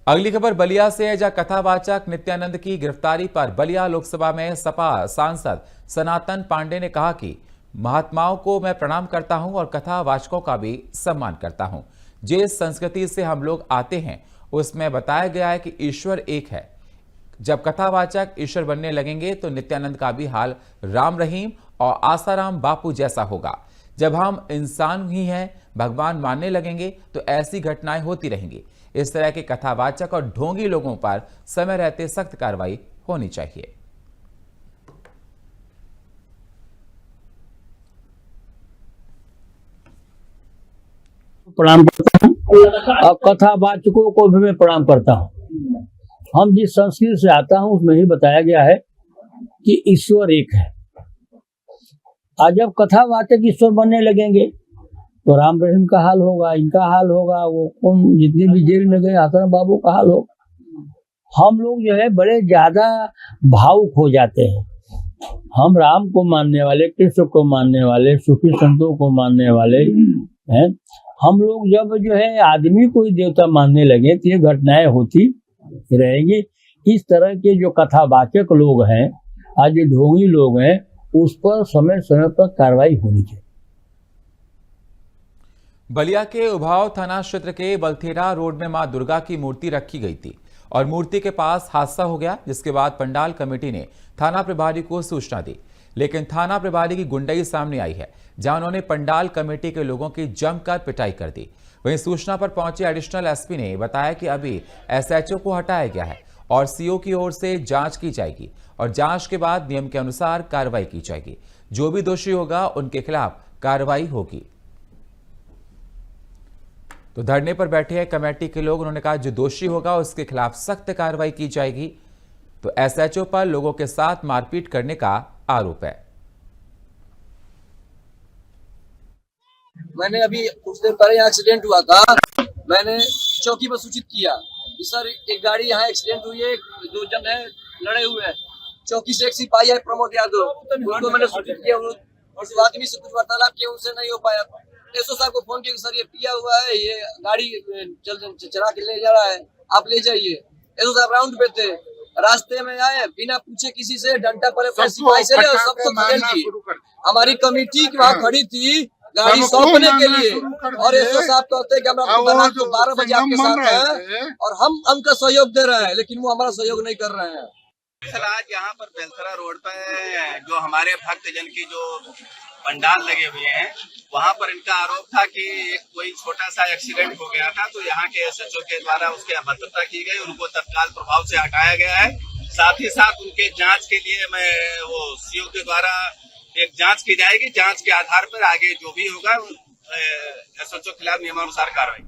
अगली खबर बलिया से है, जहां कथावाचक नित्यानंद की गिरफ्तारी पर बलिया लोकसभा में सपा सांसद सनातन पांडे ने कहा कि महात्माओं को मैं प्रणाम करता हूं और कथावाचकों का भी सम्मान करता हूं। जिस संस्कृति से हम लोग आते हैं उसमें बताया गया है कि ईश्वर एक है। जब कथावाचक ईश्वर बनने लगेंगे तो नित्यानंद का भी हाल राम रहीम और आसाराम बापू जैसा होगा। जब हम इंसान ही हैं भगवान मानने लगेंगे तो ऐसी घटनाएं होती रहेंगी। इस तरह के कथावाचक और ढोंगी लोगों पर समय रहते सख्त कार्रवाई होनी चाहिए। प्रणाम करता हूँ और कथावाचकों को भी मैं प्रणाम करता हूँ। हम जिस संस्कृति से आता हूँ उसमें ही बताया गया है कि ईश्वर एक है। और जब कथावाचक ईश्वर बनने लगेंगे तो राम रहीम का हाल होगा, इनका हाल होगा, वो कौन जितने भी जेल में गए आसाराम बाबू का हाल होगा। हम लोग जो है बड़े ज्यादा भावुक हो जाते हैं। हम राम को मानने वाले, कृष्ण को मानने वाले, सूफी संतों को मानने वाले हैं। हम लोग जब जो है आदमी को ही देवता मानने लगे तो ये घटनाएं होती रहेंगी। इस तरह के जो कथावाचक लोग हैं, आज जो ढोंगी लोग हैं, उस पर समय समय पर कार्रवाई होनी चाहिए। बलिया के उभाव थाना क्षेत्र के बलथेरा रोड में मां दुर्गा की मूर्ति रखी गई थी और मूर्ति के पास हादसा हो गया, जिसके बाद पंडाल कमेटी ने थाना प्रभारी को सूचना दी। लेकिन थाना प्रभारी की गुंडई सामने आई है, जहां उन्होंने पंडाल कमेटी के लोगों की जमकर पिटाई कर दी। वहीं सूचना पर पहुंचे एडिशनल एसपी ने बताया कि अभी एसएचओ को हटाया गया है और सीओ की ओर से जांच की जाएगी और जांच के बाद नियम के अनुसार कार्रवाई की जाएगी। जो भी दोषी होगा उनके खिलाफ कार्रवाई होगी। तो धरने पर बैठे हैं कमेटी के लोग। उन्होंने कहा जो दोषी होगा उसके खिलाफ सख्त कार्रवाई की जाएगी। तो एसएचओ पर लोगों के साथ मारपीट करने का आरोप है। मैंने अभी कुछ देर पहले यहाँ एक्सीडेंट हुआ था, मैंने चौकी पर सूचित किया कि सर एक गाड़ी यहाँ एक्सीडेंट हुई है, दो जन है लड़े हुए हैं। चौकी से एक सिपाही है प्रमोद यादव, उनको मैंने सूचित किया, उस आदमी से कुछ वार्तालाप किया, उनसे नहीं हो पाया। एसओ साहब को फोन किया कि सर ये पिया हुआ है, ये गाड़ी चला के ले जा रहा है, आप ले जाइए। एसओ साहब राउंड पे थे, रास्ते में आए, बिना पूछे किसी से डंडा पर सिपाही से ले और सबको खदेड़ दिए। हमारी कमेटी वहाँ खड़ी थी गाड़ी सौंपने के लिए और एसओ साहब कहते हैं कि हमारा 12 बजे आपके साथ है और हम उनका सहयोग दे रहे हैं, लेकिन वो हमारा सहयोग नहीं कर रहे हैं। सर आज यहाँ पर बेलथरा रोड पर जो हमारे भक्तजन की जो पंडाल लगे हुए हैं, वहाँ पर इनका आरोप था कि कोई छोटा सा एक्सीडेंट हो गया था, तो यहाँ के एसएचओ के द्वारा उसकी अभद्रता की गई, उनको तत्काल प्रभाव से हटाया गया है। साथ ही साथ उनके जांच के लिए मैं वो सीओ के द्वारा एक जांच की जाएगी। जांच के आधार पर आगे जो भी होगा एसएचओ के खिलाफ नियमानुसार कार्रवाई।